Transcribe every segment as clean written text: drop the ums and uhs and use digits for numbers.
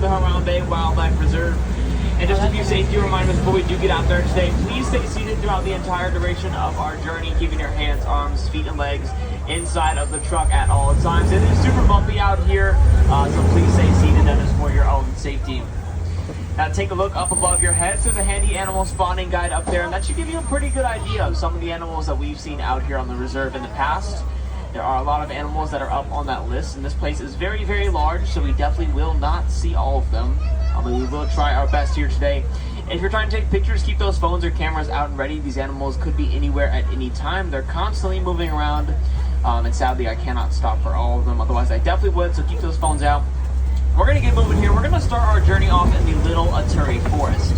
the Harambe Wildlife Reserve. And just a few safety reminders before we do get out there today. Please stay seated throughout the entire duration of our journey, keeping your hands, arms, feet, and legs inside of the truck at all times. It is super bumpy out here, so please stay seated. That is for your own safety. Now take a look up above your heads. There's a handy animal spawning guide up there, and that should give you a pretty good idea of some of the animals that we've seen out here on the reserve in the past. There are a lot of animals that are up on that list, and this place is very, very large, so we definitely will not see all of them. We will try our best here today. If you're trying to take pictures, keep those phones or cameras out and ready. These animals could be anywhere at any time. They're constantly moving around, and sadly I cannot stop for all of them, otherwise I definitely would, so keep those phones out. We're going to get moving here. We're going to start our journey off in the Little Aturi Forest.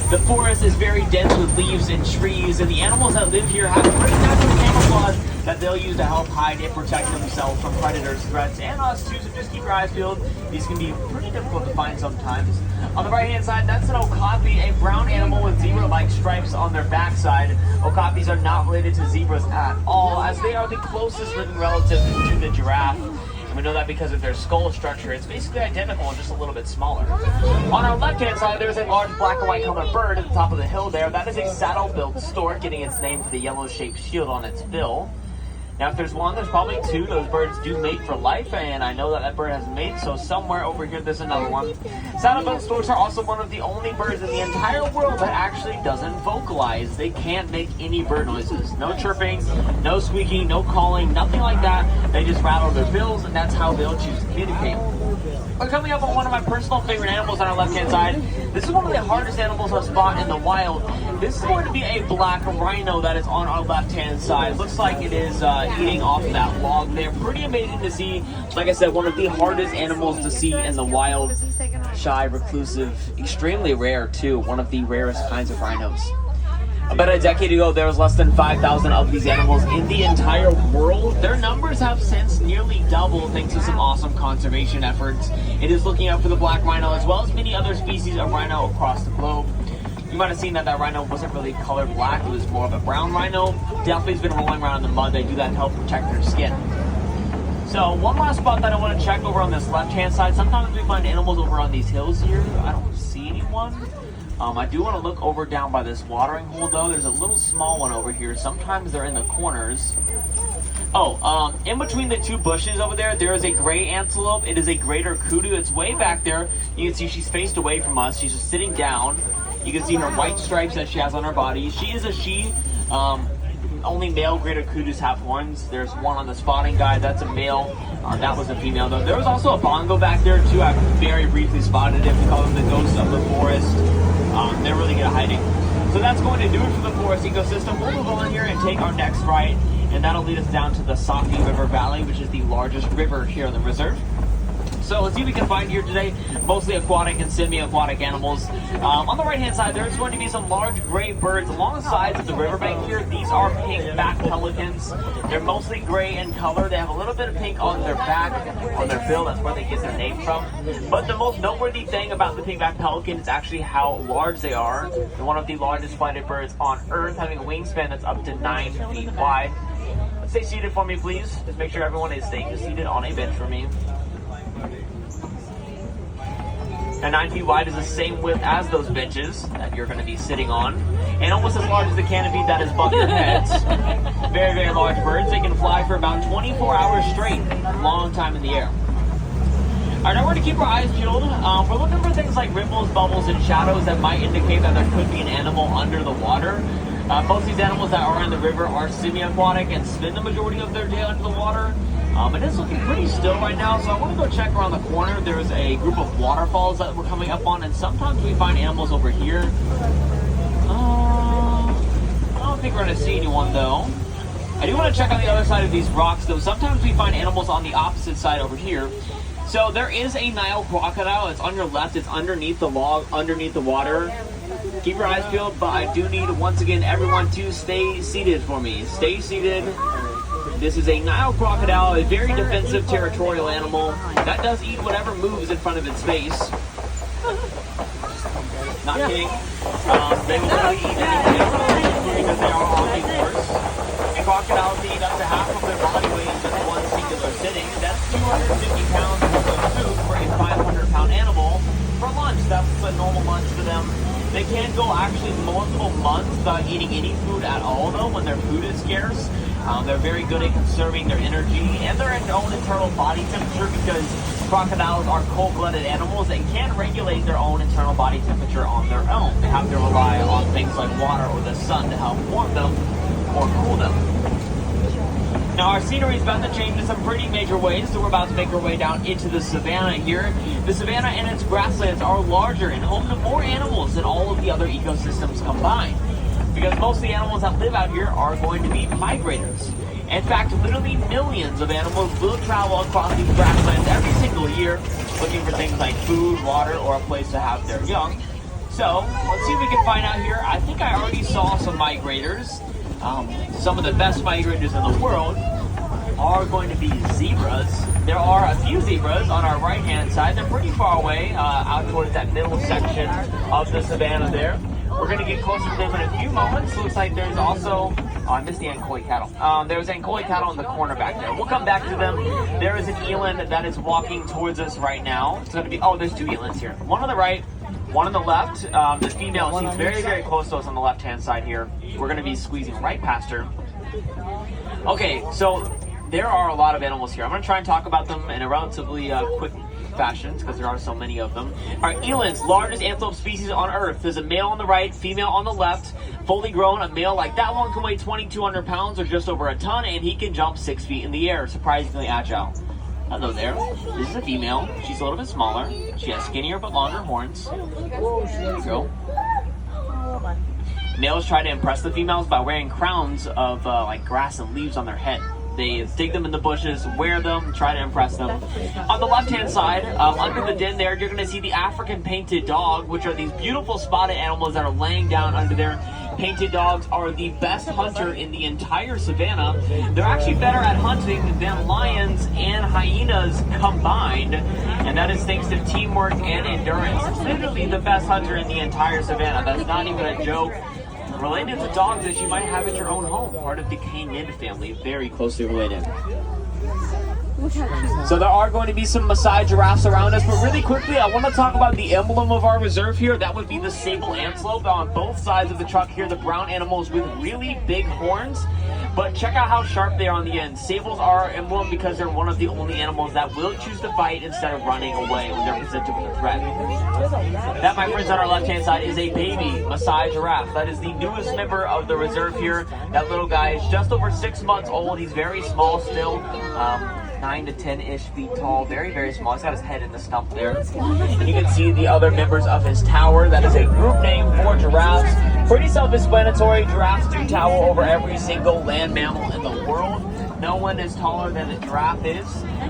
The forest is very dense with leaves and trees, and the animals that live here have pretty natural camouflage that they'll use to help hide and protect themselves from predators, threats, and us too, so just keep your eyes peeled. These can be pretty difficult to find sometimes. On the right hand side, that's an okapi, a brown animal with zebra-like stripes on their backside. Okapis are not related to zebras at all, as they are the closest living relative to the giraffe. We know that because of their skull structure. It's basically identical and just a little bit smaller. On our left-hand side, there's a large black and white colored bird at the top of the hill there. That is a saddle-billed stork, getting its name for the yellow-shaped shield on its bill. Now, if there's one, there's probably two. Those birds do mate for life, and I know that that bird has mates, so somewhere over here there's another one. Saddle-billed storks are also one of the only birds in the entire world that actually doesn't vocalize. They can't make any bird noises. No chirping, no squeaking, no calling, nothing like that. They just rattle their bills, and that's how they'll choose to communicate. We're coming up on one of my personal favorite animals on our left-hand side. This is one of the hardest animals to spot in the wild. This is going to be a black rhino that is on our left-hand side. Looks like it is eating off of that log there. Pretty amazing to see. Like I said, one of the hardest animals to see in the wild. Shy, reclusive, extremely rare too. One of the rarest kinds of rhinos. About a decade ago, there was less than 5,000 of these animals in the entire world. Their numbers have since nearly doubled thanks to some awesome conservation efforts. It is looking out for the black rhino as well as many other species of rhino across the globe. You might have seen that rhino wasn't really colored black. It was more of a brown rhino. Definitely has been rolling around in the mud. They do that to help protect their skin. So one last spot that I want to check over on this left-hand side. Sometimes we find animals over on these hills here. I don't see anyone. I do want to look over down by this watering hole though. There's a little small one over here. Sometimes they're in the corners. In between the two bushes over there, there is a gray antelope. It is a greater kudu. It's way back there. You can see she's faced away from us. She's just sitting down. You can see her white stripes that she has on her body. She is a she. Only male greater kudus have horns. There's one on the spotting guide. That's a male. That was a female though. There was also a bongo back there too. I very briefly spotted it. We call them the ghosts of the forest. They're really good at hiding. So that's going to do it for the forest ecosystem. We'll move on here and take our next right, and that'll lead us down to the Safi River Valley, which is the largest river here in the reserve. So let's see what we can find here today. Mostly aquatic and semi-aquatic animals. On the right-hand side, there's going to be some large gray birds along the sides of the riverbank here. These are pink-backed pelicans. They're mostly gray in color. They have a little bit of pink on their back, on their bill. That's where they get their name from. But the most noteworthy thing about the pink-backed pelican is actually how large they are. They're one of the largest flighted birds on Earth, having a wingspan that's up to 9 feet wide. Let's stay seated for me, please. Just make sure everyone is staying seated on a bench for me. Now 9 feet wide is the same width as those benches that you're going to be sitting on, and almost as large as the canopy that is above your heads. Very, very large birds. They can fly for about 24 hours straight, long time in the air. Alright, now we're going to keep our eyes peeled. We're looking for things like ripples, bubbles, and shadows that might indicate that there could be an animal under the water. Most of these animals that are in the river are semi-aquatic and spend the majority of their day under the water. It is looking pretty still right now, so I want to go check around the corner. There's a group of waterfalls that we're coming up on, and sometimes we find animals over here. I don't think we're going to see anyone, though. I do want to check on the other side of these rocks, though. Sometimes we find animals on the opposite side over here. So there is a Nile crocodile. It's on your left. It's underneath the log, underneath the water. Keep your eyes peeled, but I do need, once again, everyone to stay seated for me. Stay seated. This is a Nile crocodile, a very defensive territorial animal that does eat whatever moves in front of its face. Not kidding. They will really eat anything because they are omnivores. And crocodiles eat up to half of their body weight in just one singular sitting. That's 250 pounds worth of food for a 500-pound animal. a normal lunch for them. They can go actually multiple months without eating any food at all, though, when their food is scarce. They're very good at conserving their energy and their own internal body temperature, because crocodiles are cold-blooded animals and can regulate their own internal body temperature on their own. They have to rely on things like water or the sun to help warm them or cool them. Now, our scenery is about to change in some pretty major ways, so we're about to make our way down into the savannah here. The savannah and its grasslands are larger and home to more animals than all of the other ecosystems combined, because most of the animals that live out here are going to be migrators. In fact, literally millions of animals will travel across these grasslands every single year, looking for things like food, water, or a place to have their young. So, let's see if we can find out here. I think I already saw some migrators. Some of the best migrators in the world are going to be zebras. There are a few zebras on our right-hand side. They're pretty far away, out towards that middle section of the savannah there. We're going to get closer to them in a few moments. Looks like there's also... Oh, I missed the Ankole cattle. There's Ankole cattle in the corner back there. We'll come back to them. There is an eland that is walking towards us right now. It's going to be... Oh, there's two elands here. One on the right, one on the left. The female, she's very, very close to us on the left-hand side here. We're going to be squeezing right past her. Okay, so there are a lot of animals here. I'm going to try and talk about them in a relatively quick fashion, because there are so many of them. All right, elands, largest antelope species on Earth. There's a male on the right, female on the left. Fully grown, a male like that one can weigh 2,200 pounds or just over a ton, and he can jump 6 feet in the air. Surprisingly agile. Hello there. This is a female. She's a little bit smaller. She has skinnier but longer horns. There you go. Males try to impress the females by wearing crowns of like grass and leaves on their head. They dig them in the bushes, wear them, try to impress them. On the left-hand side, under the den there, you're going to see the African painted dog, which are these beautiful spotted animals that are laying down under there. Painted dogs are the best hunter in the entire savannah. They're actually better at hunting than lions and hyenas combined, and that is thanks to teamwork and endurance. Literally the best hunter in the entire savannah. That's not even a joke. Related to dogs that you might have at your own home, part of the canid family, very closely related. So there are going to be some Maasai giraffes around us, but really quickly, I want to talk about the emblem of our reserve here. That would be the sable antelope on both sides of the truck here, the brown animals with really big horns. But check out how sharp they are on the end. Sables are our emblem because they're one of the only animals that will choose to fight instead of running away when they're presented with a threat. That, my friends, on our left-hand side is a baby Maasai giraffe. That is the newest member of the reserve here. That little guy is just over 6 months old. He's very small still. 9 to 10-ish feet tall, very, very small. He's got his head in the stump there. And you can see the other members of his tower. That is a group name for giraffes. Pretty self-explanatory. Giraffes do tower over every single land mammal in the world. No one is taller than a giraffe is.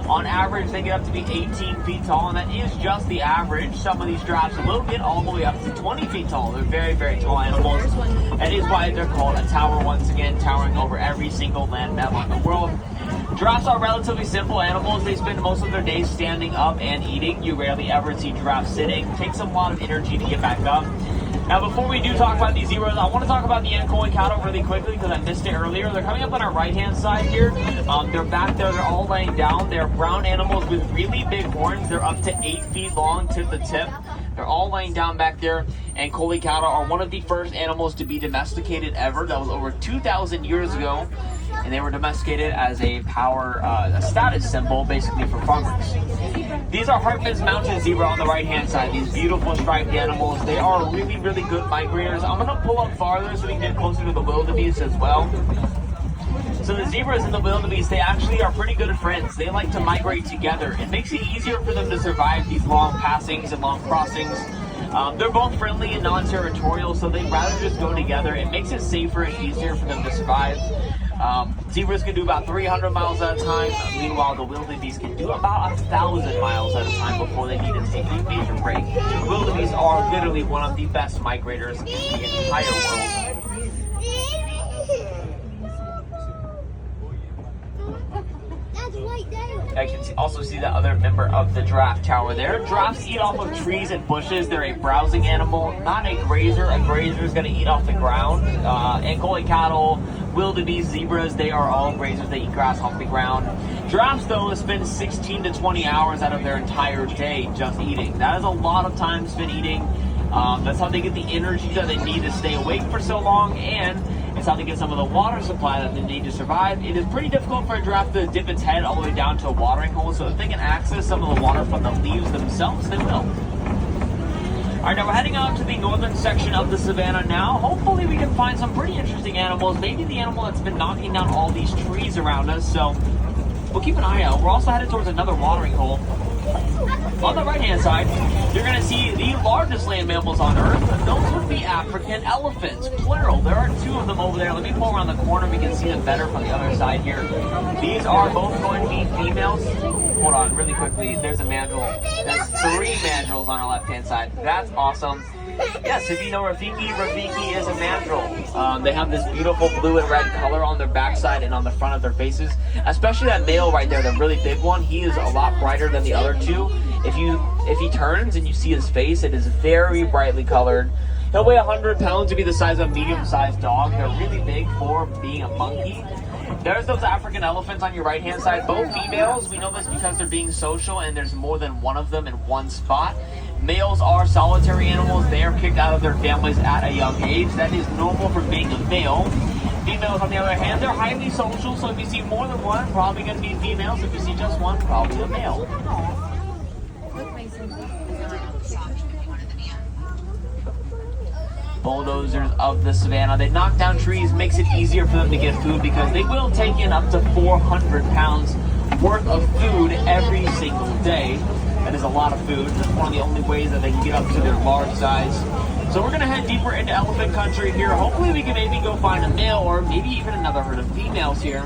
On average, they get up to be 18 feet tall, and that is just the average. Some of these giraffes will get all the way up to 20 feet tall. They're very, very tall animals. That is why they're called a tower, once again, towering over every single land mammal in the world. Giraffes are relatively simple animals. They spend most of their days standing up and eating. You rarely ever see giraffes sitting. It takes a lot of energy to get back up. Now, before we do talk about these zebras, I want to talk about the Ankole cattle really quickly because I missed it earlier. They're coming up on our right-hand side here. They're back there. They're all laying down. They're brown animals with really big horns. They're up to 8 feet long tip to tip. They're all laying down back there. Ankole cattle are one of the first animals to be domesticated ever. That was over 2,000 years ago. And they were domesticated as a a status symbol, basically, for farmers. These are Hartmann's mountain zebra on the right-hand side. These beautiful striped animals. They are really, really good migrators. I'm going to pull up farther so we can get closer to the wildebeest as well. So the zebras and the wildebeest, they actually are pretty good friends. They like to migrate together. It makes it easier for them to survive these long passings and long crossings. They're both friendly and non-territorial, so they'd rather just go together. It makes it safer and easier for them to survive. Zebras can do about 300 miles at a time. Meanwhile, the wildebeest can do about 1,000 miles at a time before they need to take a major break. Wildebeest are literally one of the best migrators in the entire world. I can also see that other member of the giraffe tower there. Giraffes eat off of trees and bushes. They're a browsing animal, not a grazer. A grazer is going to eat off the ground. Ankole cattle, wildebeest, zebras, they are all grazers. They eat grass off the ground. Giraffes, though, spend 16 to 20 hours out of their entire day just eating. That is a lot of time spent eating. That's how they get the energy that they need to stay awake for so long, and it's how they get some of the water supply that they need to survive. It is pretty difficult for a giraffe to dip its head all the way down to a watering hole, so if they can access some of the water from the leaves themselves, they will. All right, now we're heading out to the northern section of the savannah now. Hopefully we can find some pretty interesting animals, maybe the animal that's been knocking down all these trees around us, so we'll keep an eye out. We're also headed towards another watering hole. On the right-hand side, you're going to see the largest land mammals on Earth. Those would be African elephants, plural. There are two of them over there. Let me pull around the corner. We can see them better from the other side here. These are both going to be females. Hold on, really quickly. There's a mandrill. There's 3 mandrills on our left-hand side. That's awesome. Yes, if you know Rafiki is a mandrill. They have this beautiful blue and red color on their backside and on the front of their faces. Especially that male right there, the really big one. He is a lot brighter than the other two. If he turns and you see his face, it is very brightly colored. He'll weigh 100 pounds to be the size of a medium-sized dog. They're really big for being a monkey. There's those African elephants on your right-hand side, both females. We know this because they're being social and there's more than one of them in one spot. Males are solitary animals. They are kicked out of their families at a young age. That is normal for being a male. Females, on the other hand, they're highly social, so if you see more than one, probably going to be females. If you see just one, probably a male. Bulldozers of the savannah. They knock down trees, makes it easier for them to get food because they will take in up to 400 pounds worth of food every single day. That is a lot of food. That's one of the only ways that they can get up to their large size. So we're going to head deeper into elephant country here. Hopefully we can maybe go find a male or maybe even another herd of females here.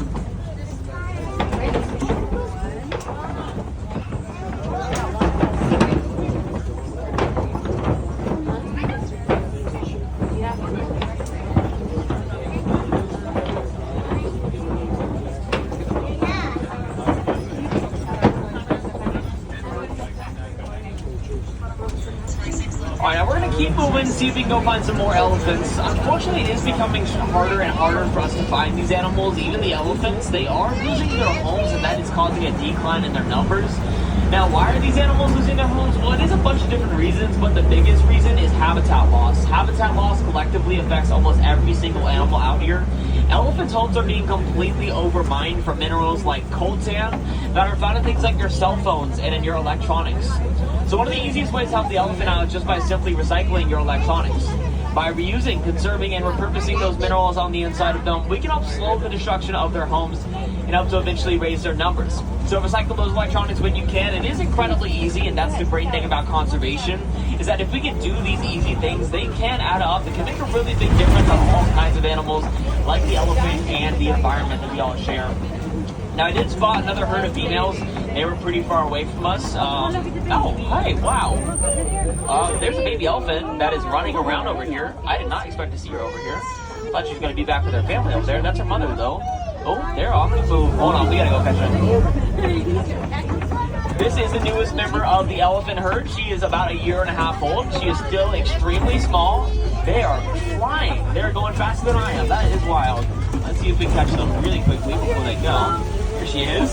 Alright, now we're going to keep moving, see if we can go find some more elephants. Unfortunately, it is becoming harder and harder for us to find these animals. Even the elephants, they are losing their homes, and that is causing a decline in their numbers. Now, why are these animals losing their homes? Well, it is a bunch of different reasons, but the biggest reason is habitat loss. Habitat loss collectively affects almost every single animal out here. Elephants' homes are being completely overmined for minerals like coltan that are found in things like your cell phones and in your electronics. So one of the easiest ways to help the elephant out is just by simply recycling your electronics. By reusing, conserving, and repurposing those minerals on the inside of them, we can help slow the destruction of their homes and help to eventually raise their numbers. So recycle those electronics when you can. It is incredibly easy, and that's the great thing about conservation, is that if we can do these easy things, they can add up. It can make a really big difference on all kinds of animals, like the elephant and the environment that we all share. Now, I did spot another herd of females. They were pretty far away from us. Oh, hi, wow. There's a baby elephant that is running around over here. I did not expect to see her over here. Thought she was going to be back with her family over there. That's her mother, though. Oh, they're off the move. Hold on, we got to go catch her. This is the newest member of the elephant herd. She is about 1.5 years old. She is still extremely small. They are flying. They're going faster than I am. That is wild. Let's see if we can catch them really quickly before they go. Here she is.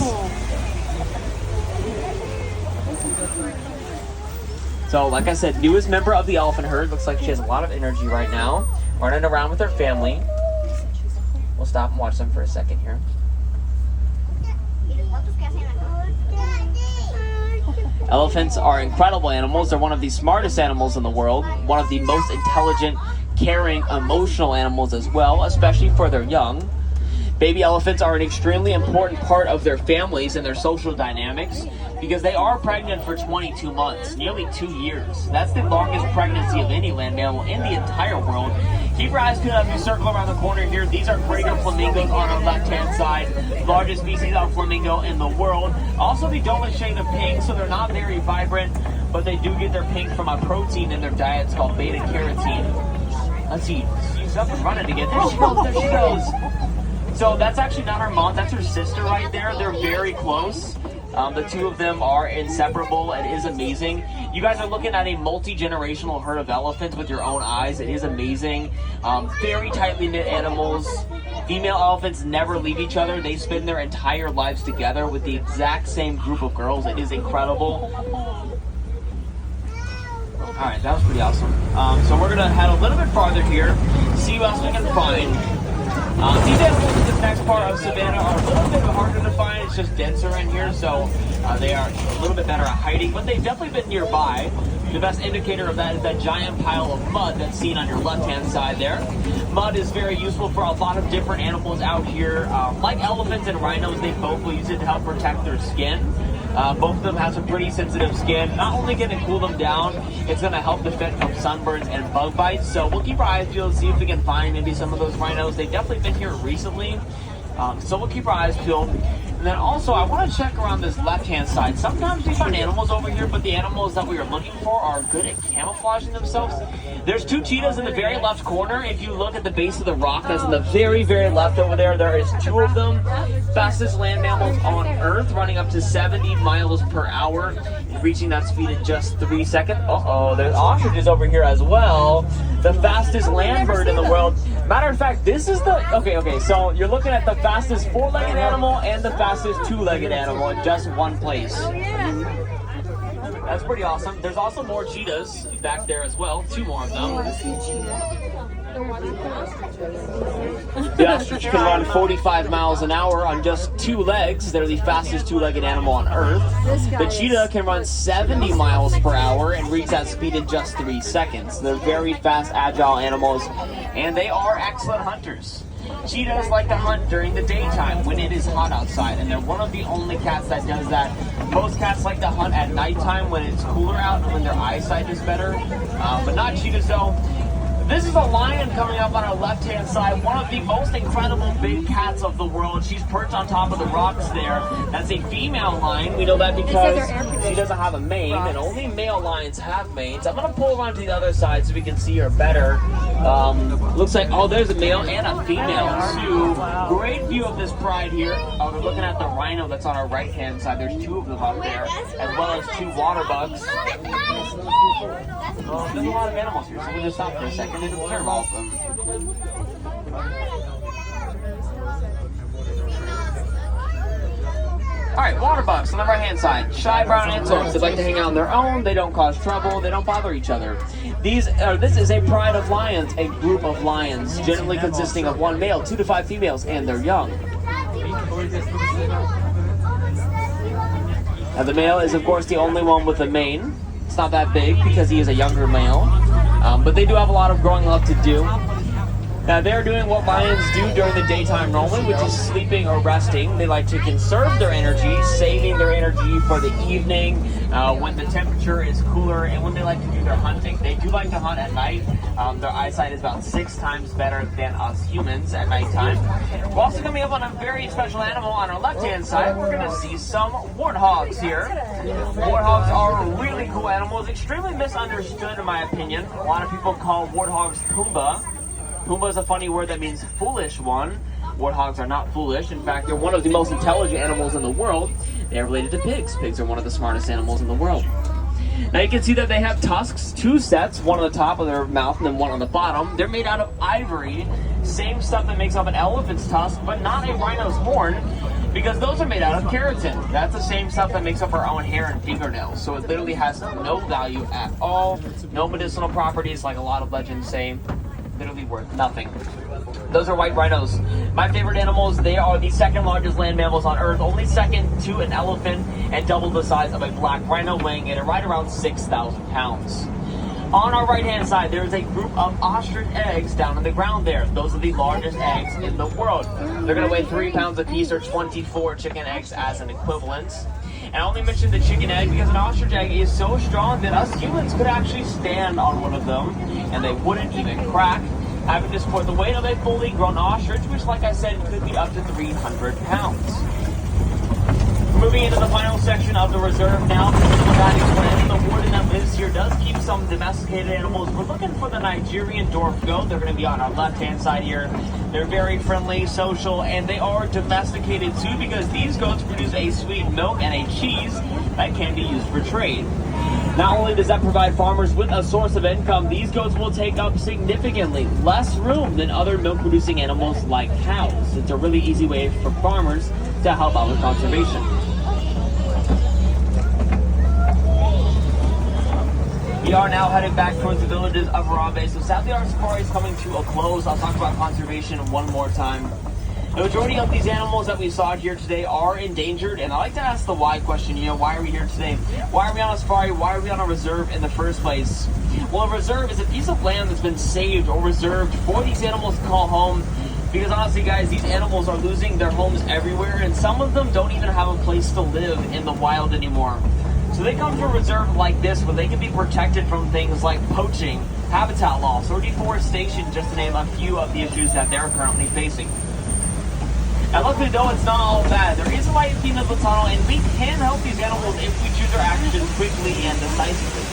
So, like I said, newest member of the elephant herd. Looks like she has a lot of energy right now. Running around with her family. We'll stop and watch them for a second here. Elephants are incredible animals. They're one of the smartest animals in the world. One of the most intelligent, caring, emotional animals as well, especially for their young. Baby elephants are an extremely important part of their families and their social dynamics because they are pregnant for 22 months, nearly 2 years. That's the longest pregnancy of any land mammal in the entire world. Keep your eyes peeled as we circle around the corner here. These are greater flamingos on our left-hand side, largest species of flamingo in the world. Also the dullest shade of pink, so they're not very vibrant, but they do get their pink from a protein in their diet. It's called beta-carotene. Let's see, she's up and running again. There she goes, there she goes. So that's actually not her mom, that's her sister right there. They're very close. The two of them are inseparable. It is amazing. You guys are looking at a multi-generational herd of elephants with your own eyes. It is amazing. Very tightly knit animals. Female elephants never leave each other. They spend their entire lives together with the exact same group of girls. It is incredible. All right, that was pretty awesome. So we're gonna head a little bit farther here, see what else we can find. These animals in this next part of Savannah are a little bit harder to find. It's just denser in here, so they are a little bit better at hiding, but they've definitely been nearby. The best indicator of that is that giant pile of mud that's seen on your left-hand side there. Mud is very useful for a lot of different animals out here. Like elephants and rhinos, they both will use it to help protect their skin. Both of them have some pretty sensitive skin. Not only can it cool them down, it's going to help defend from sunburns and bug bites. So we'll keep our eyes peeled, see if we can find maybe some of those rhinos. They've definitely been here recently. So we'll keep our eyes peeled. And then also, I want to check around this left-hand side. Sometimes we find animals over here, but the animals that we are looking for are good at camouflaging themselves. There's two cheetahs in the very left corner. If you look at the base of the rock that's in the very, very left over there, there is two of them. Fastest land mammals on Earth, running up to 70 miles per hour, reaching that speed in just 3 seconds. Uh-oh, there's ostriches over here as well. The fastest land bird in the world. Matter of fact, this is the... Okay, so you're looking at the fastest four-legged animal and the fastest two-legged animal in just one place. That's pretty awesome. There's also more cheetahs back there as well. Two more of them. The ostrich can run 45 miles an hour on just two legs. They're the fastest two-legged animal on Earth. The cheetah can run 70 miles per hour and reach that speed in just 3 seconds. They're very fast, agile animals, and they are excellent hunters. Cheetahs like to hunt during the daytime when it is hot outside, and they're one of the only cats that does that. Most cats like to hunt at nighttime when it's cooler out and when their eyesight is better, but not cheetahs though. This is a lion coming up on our left-hand side, one of the most incredible big cats of the world. She's perched on top of the rocks there. That's a female lion. We know that because she doesn't have a mane, and only male lions have manes. I'm going to pull around to the other side so we can see her better. Looks like, oh, there's a male and a female, too. Great view of this pride here. We're looking at the rhino that's on our right-hand side. There's two of them up there, as well as two water bugs. There's a lot of animals here, so we'll just stop for a second and observe all of them. Alright, water bugs on the right hand side. Shy brown antelopes. They like to hang out on their own, they don't cause trouble, they don't bother each other. This is a pride of lions, a group of lions, generally consisting of one male, 2 to 5 females, and their young. Now the male is of course the only one with a mane. It's not that big because he is a younger male, but they do have a lot of growing up to do. Now they're doing what lions do during the daytime normally, which is sleeping or resting. They like to conserve their energy, saving their energy for the evening when the temperature is cooler and when they like to do their hunting. They do like to hunt at night. Their eyesight is about 6 times better than us humans at nighttime. We're also coming up on a very special animal on our left-hand side. We're going to see some warthogs here. Warthogs are really cool animals, extremely misunderstood in my opinion. A lot of people call warthogs Pumbaa. Pumbaa is a funny word that means foolish one. Warthogs are not foolish. In fact, they're one of the most intelligent animals in the world. They are related to pigs. Pigs are one of the smartest animals in the world. Now you can see that they have tusks, 2 sets, one on the top of their mouth and then one on the bottom. They're made out of ivory, same stuff that makes up an elephant's tusk, but not a rhino's horn, because those are made out of keratin. That's the same stuff that makes up our own hair and fingernails. So it literally has no value at all, no medicinal properties like a lot of legends say. Literally worth nothing. Those are white rhinos. My favorite animals, they are the second largest land mammals on Earth, only second to an elephant and double the size of a black rhino, weighing in at right around 6,000 pounds. On our right hand side, there is a group of ostrich eggs down on the ground there. Those are the largest eggs in the world. They're going to weigh 3 pounds apiece, or 24 chicken eggs as an equivalent. And I only mentioned the chicken egg because an ostrich egg is so strong that us humans could actually stand on one of them and they wouldn't even crack, having to support the weight of a fully grown ostrich, which, like I said, could be up to 300 pounds. Moving into the final section of the reserve now, the warden that lives here does keep some domesticated animals. We're looking for the Nigerian dwarf goat. They're going to be on our left-hand side here. They're very friendly, social, and they are domesticated too because these goats produce a sweet milk and a cheese that can be used for trade. Not only does that provide farmers with a source of income, these goats will take up significantly less room than other milk-producing animals like cows. It's a really easy way for farmers to help out with conservation. The are now headed back towards the villages of Harambe. So sadly our safari is coming to a close. I'll talk about conservation one more time. The majority of these animals that we saw here today are endangered, and I like to ask the why question. You know, why are we here today? Why are we on a safari? Why are we on a reserve in the first place? Well, a reserve is a piece of land that's been saved or reserved for these animals to call home. Because honestly, guys, these animals are losing their homes everywhere, and some of them don't even have a place to live in the wild anymore. So they come to a reserve like this where they can be protected from things like poaching, habitat loss, or deforestation, just to name a few of the issues that they're currently facing. And luckily though, it's not all bad. There is a light at the end of the tunnel, and we can help these animals if we choose our actions quickly and decisively.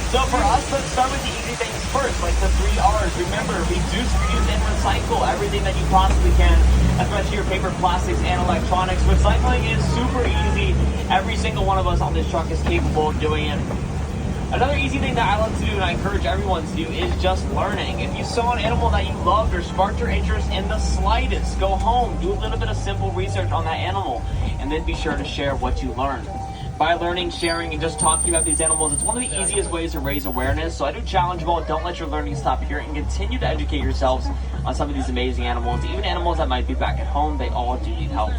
So for us, let's start with the easy things first, like the 3 R's. Remember, reduce, reuse, and recycle everything that you possibly can, especially your paper, plastics, and electronics. Recycling is super easy. Every single one of us on this truck is capable of doing it. Another easy thing that I love to do, and I encourage everyone to do, is just learning. If you saw an animal that you loved or sparked your interest in the slightest, go home, do a little bit of simple research on that animal, and then be sure to share what you learned. By learning, sharing, and just talking about these animals, it's one of the easiest ways to raise awareness. So I do challenge you all, don't let your learning stop here, and continue to educate yourselves on some of these amazing animals. Even animals that might be back at home, they all do need help.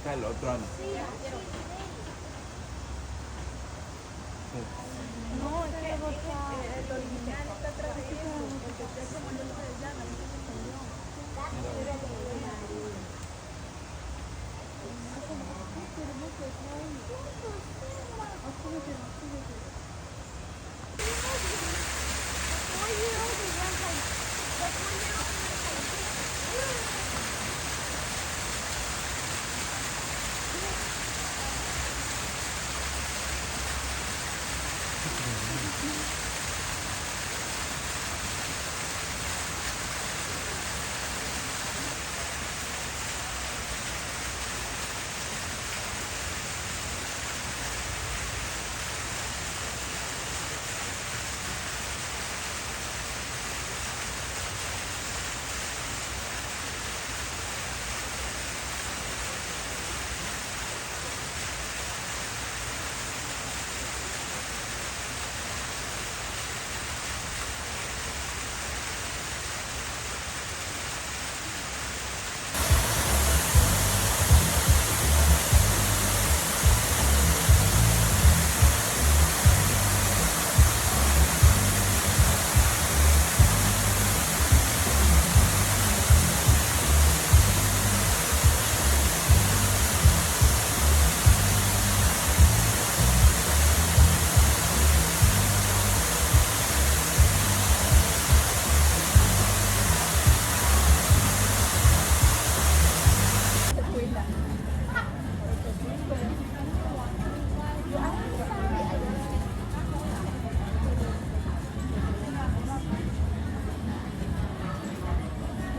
El otro año. No, es que el original está atrás de eso, porque usted se mandó lo de llana, no se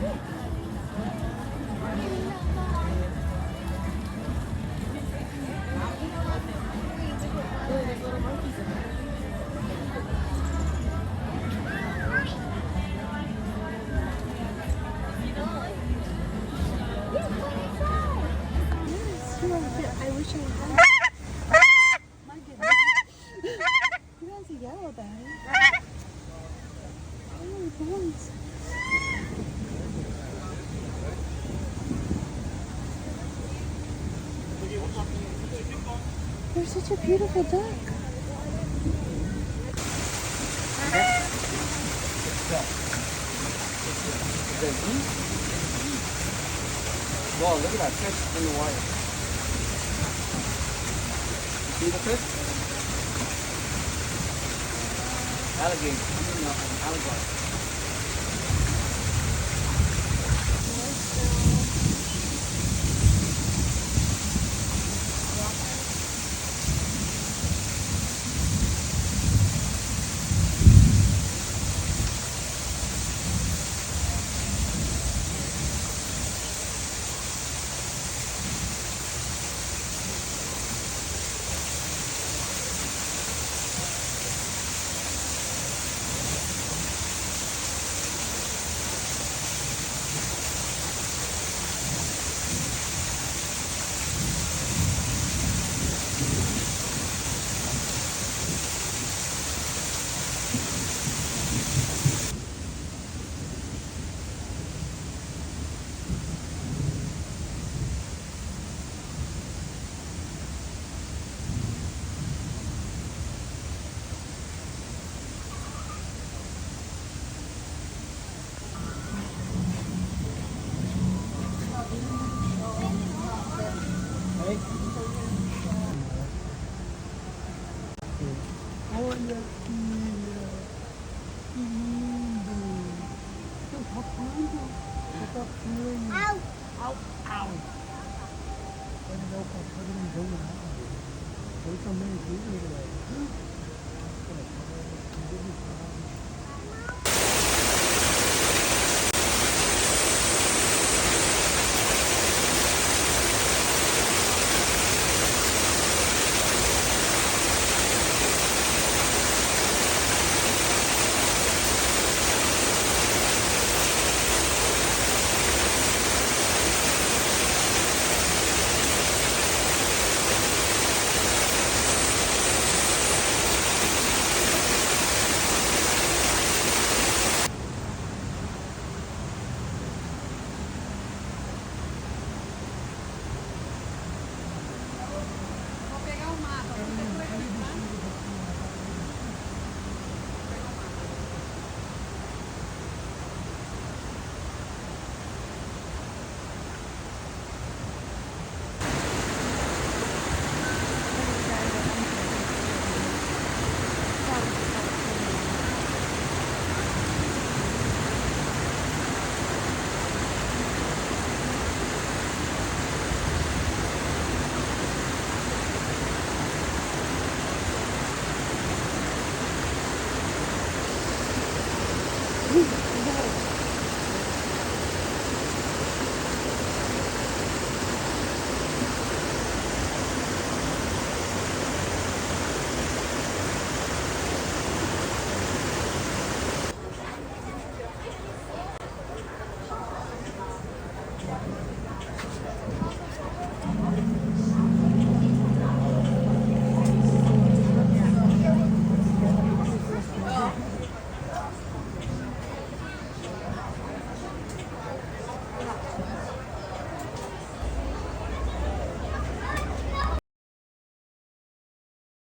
Yes, you are here. I wish I had. My goodness. Who has a yellow bag? Oh, boys. You're such a beautiful duck. Wow, look at that fish in the water. You see the fish? Alligator. Alligator. There's so many people there.